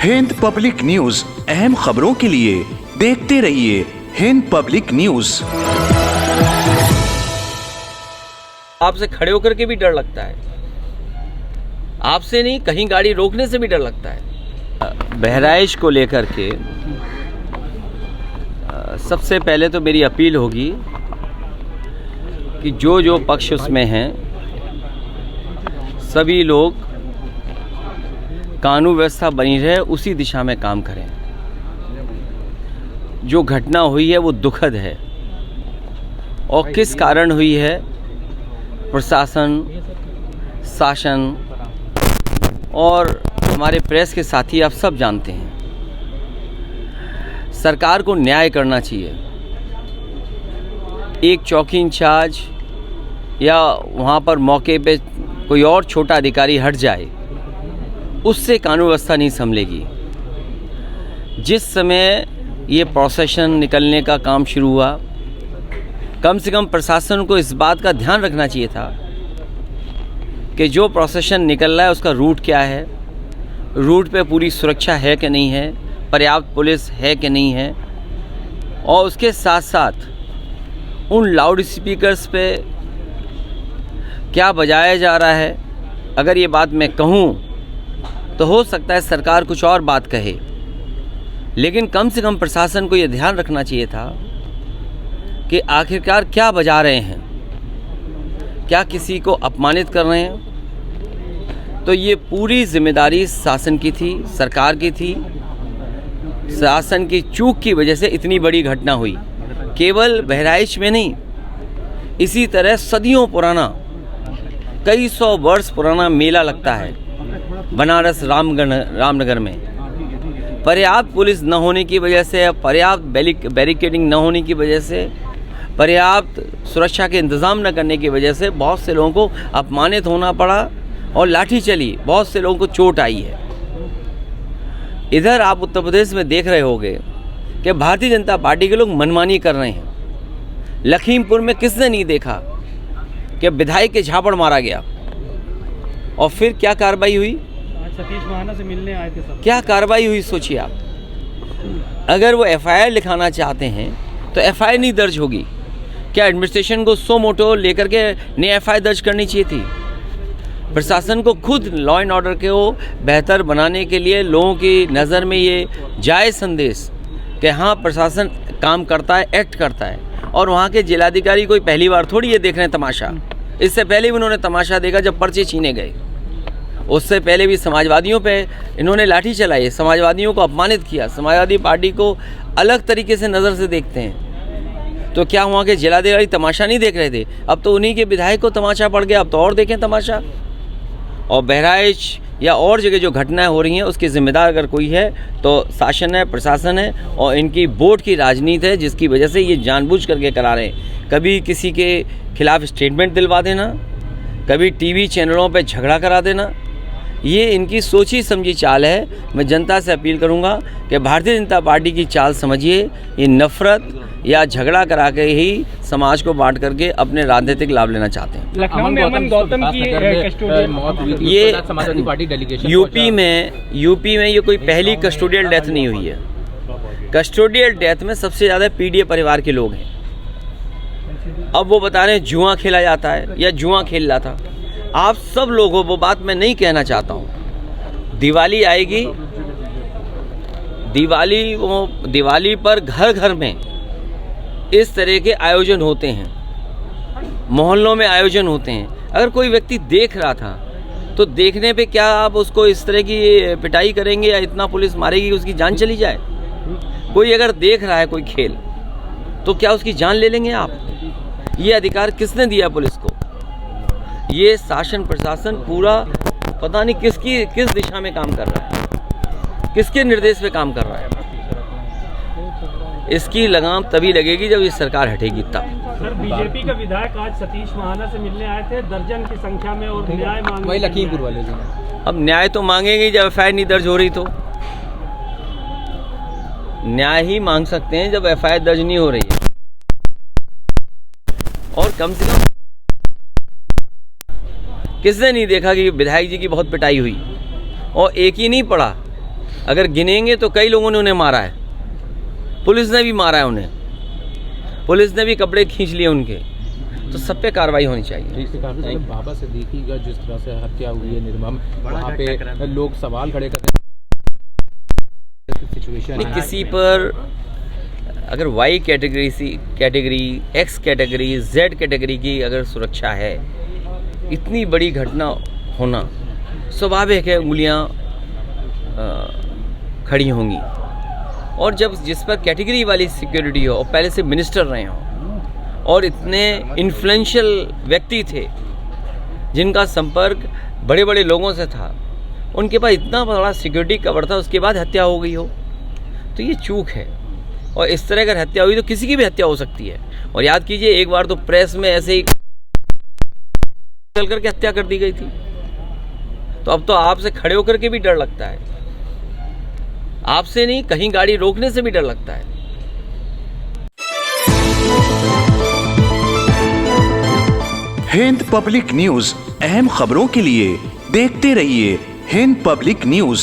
Hind public news, अहम खबरों के लिए देखते रहिए हिंद पब्लिक न्यूज। आपसे खड़े होकर के भी डर लगता है, आपसे नहीं, कहीं गाड़ी रोकने से भी डर लगता है। बहराइच को लेकर के सबसे पहले तो मेरी अपील होगी कि जो पक्ष उसमें हैं सभी लोग कानून व्यवस्था बनी रहे उसी दिशा में काम करें। जो घटना हुई है वो दुखद है और किस कारण हुई है प्रशासन, शासन और हमारे प्रेस के साथी आप सब जानते हैं। सरकार को न्याय करना चाहिए। एक चौकी इंचार्ज या वहाँ पर मौके पे कोई और छोटा अधिकारी हट जाए, उससे कानून व्यवस्था नहीं संभलेगी। जिस समय ये प्रोसेशन निकलने का काम शुरू हुआ, कम से कम प्रशासन को इस बात का ध्यान रखना चाहिए था कि जो प्रोसेशन निकल रहा है उसका रूट क्या है, रूट पे पूरी सुरक्षा है कि नहीं है, पर्याप्त पुलिस है कि नहीं है, और उसके साथ साथ उन लाउड स्पीकर्स पे क्या बजाया जा रहा है। अगर ये बात मैं कहूँ तो हो सकता है सरकार कुछ और बात कहे, लेकिन कम से कम प्रशासन को ये ध्यान रखना चाहिए था कि आखिरकार क्या बजा रहे हैं, क्या किसी को अपमानित कर रहे हैं। तो ये पूरी जिम्मेदारी शासन की थी, सरकार की थी। शासन की चूक की वजह से इतनी बड़ी घटना हुई। केवल बहराइच में नहीं, इसी तरह सदियों पुराना, कई सौ वर्ष पुराना मेला लगता है बनारस रामनगर में। पर्याप्त पुलिस न होने की वजह से, पर्याप्त बैरिकेडिंग न होने की वजह से, पर्याप्त सुरक्षा के इंतज़ाम न करने की वजह से बहुत से लोगों को अपमानित होना पड़ा और लाठी चली, बहुत से लोगों को चोट आई है। इधर आप उत्तर प्रदेश में देख रहे होंगे कि भारतीय जनता पार्टी के लोग मनमानी कर रहे हैं। लखीमपुर में किसने नहीं देखा कि विधायक के झापड़ मारा गया और फिर क्या कार्रवाई हुई? सतीश महाना से मिलने आए थे सब। क्या कार्रवाई हुई सोचिए आप। अगर वो एफआईआर लिखाना चाहते हैं तो एफआईआर नहीं दर्ज होगी क्या? एडमिनिस्ट्रेशन को सो मोटो लेकर के नई एफआईआर दर्ज करनी चाहिए थी। प्रशासन को खुद लॉ एंड ऑर्डर को बेहतर बनाने के लिए लोगों की नज़र में ये जायज़ संदेश कि हाँ प्रशासन काम करता है, एक्ट करता है। और वहाँ के जिलाधिकारी कोई पहली बार थोड़ी ये देख रहे हैं तमाशा। इससे पहले भी उन्होंने तमाशा देखा जब पर्चे छीने गए। उससे पहले भी समाजवादियों पे इन्होंने लाठी चलाई, समाजवादियों को अपमानित किया। समाजवादी पार्टी को अलग तरीके से नज़र से देखते हैं। तो क्या वहाँ के जिलाधिकारी तमाशा नहीं देख रहे थे? अब तो उन्हीं के विधायक को तमाशा पड़ गया, अब तो और देखें तमाशा। और बहराइच या और जगह जो घटनाएं हो रही हैं उसकी जिम्मेदार अगर कोई है तो शासन है, प्रशासन है और इनकी वोट की राजनीति है, जिसकी वजह से ये जानबूझ करके करा रहे हैं। कभी किसी के खिलाफ स्टेटमेंट दिलवा देना, कभी टीवी चैनलों पे झगड़ा करा देना, ये इनकी सोची समझी चाल है। मैं जनता से अपील करूंगा कि भारतीय जनता पार्टी की चाल समझिए। ये नफरत या झगड़ा करा के ही समाज को बांट करके अपने राजनीतिक लाभ लेना चाहते हैं। लखनऊ में अमन गौतम की ये समाजवादी पार्टी डेलीगेशन यूपी में ये कोई पहली कस्टोडियल डेथ नहीं हुई है। कस्टोडियल डेथ में सबसे ज़्यादा पीडीए परिवार के लोग हैं। अब वो बता रहे हैं जुआ खेला जाता है या जुआ खेल रहा था। आप सब लोगों, वो बात मैं नहीं कहना चाहता हूँ। दिवाली आएगी, दिवाली पर घर घर में इस तरह के आयोजन होते हैं, मोहल्लों में आयोजन होते हैं। अगर कोई व्यक्ति देख रहा था तो देखने पे क्या आप उसको इस तरह की पिटाई करेंगे या इतना पुलिस मारेगी कि उसकी जान चली जाए? कोई अगर देख रहा है कोई खेल तो क्या उसकी जान ले लेंगे आप? ये अधिकार किसने दिया पुलिस को? ये शासन प्रशासन पूरा पता नहीं किस दिशा में काम कर रहा है, किसके निर्देश पे काम कर रहा है। इसकी लगाम तभी लगेगी जब ये सरकार हटेगी तब। सर, बीजेपी का विधायक आज सतीश महाना से मिलने आए थे दर्जन की संख्या में और न्याय मांग, वही लखीमपुर वाले जो। अब न्याय तो मांगेंगे जब एफआईआर नहीं दर्ज हो रही, तो न्याय ही मांग सकते हैं जब एफआईआर दर्ज नहीं हो रही है। और कम से कम किसने नहीं देखा कि विधायक जी की बहुत पिटाई हुई? और एक ही नहीं पड़ा, अगर गिनेंगे तो कई लोगों ने उन्हें मारा है, पुलिस ने भी मारा है उन्हें, पुलिस ने भी कपड़े खींच लिए उनके, तो सब पे कार्रवाई होनी चाहिए। बाबा सिद्दीकी का जिस तरह से हत्या हुई है निर्मम, वहाँ पे लोग सवाल खड़े करते हैं सिचुएशन नहीं, किसी पर अगर Y category, X category, Z category की अगर सुरक्षा है, इतनी बड़ी घटना होना स्वाभाविक है, उंगलियां खड़ी होंगी। और जब जिस पर कैटेगरी वाली सिक्योरिटी हो और पहले से मिनिस्टर रहे हों और इतने इन्फ्लुएंशियल व्यक्ति थे जिनका संपर्क बड़े बड़े लोगों से था, उनके पास इतना बड़ा सिक्योरिटी कवर था, उसके बाद हत्या हो गई हो, तो ये चूक है। और इस तरह अगर हत्या हुई तो किसी की भी हत्या हो सकती है। और याद कीजिए, एक बार तो प्रेस में ऐसे ही चल करके हत्या कर दी गई थी। तो अब तो आपसे खड़े होकर के भी डर लगता है, आपसे नहीं, कहीं गाड़ी रोकने से भी डर लगता है। हिंद पब्लिक न्यूज, अहम खबरों के लिए देखते रहिए हिंद पब्लिक न्यूज।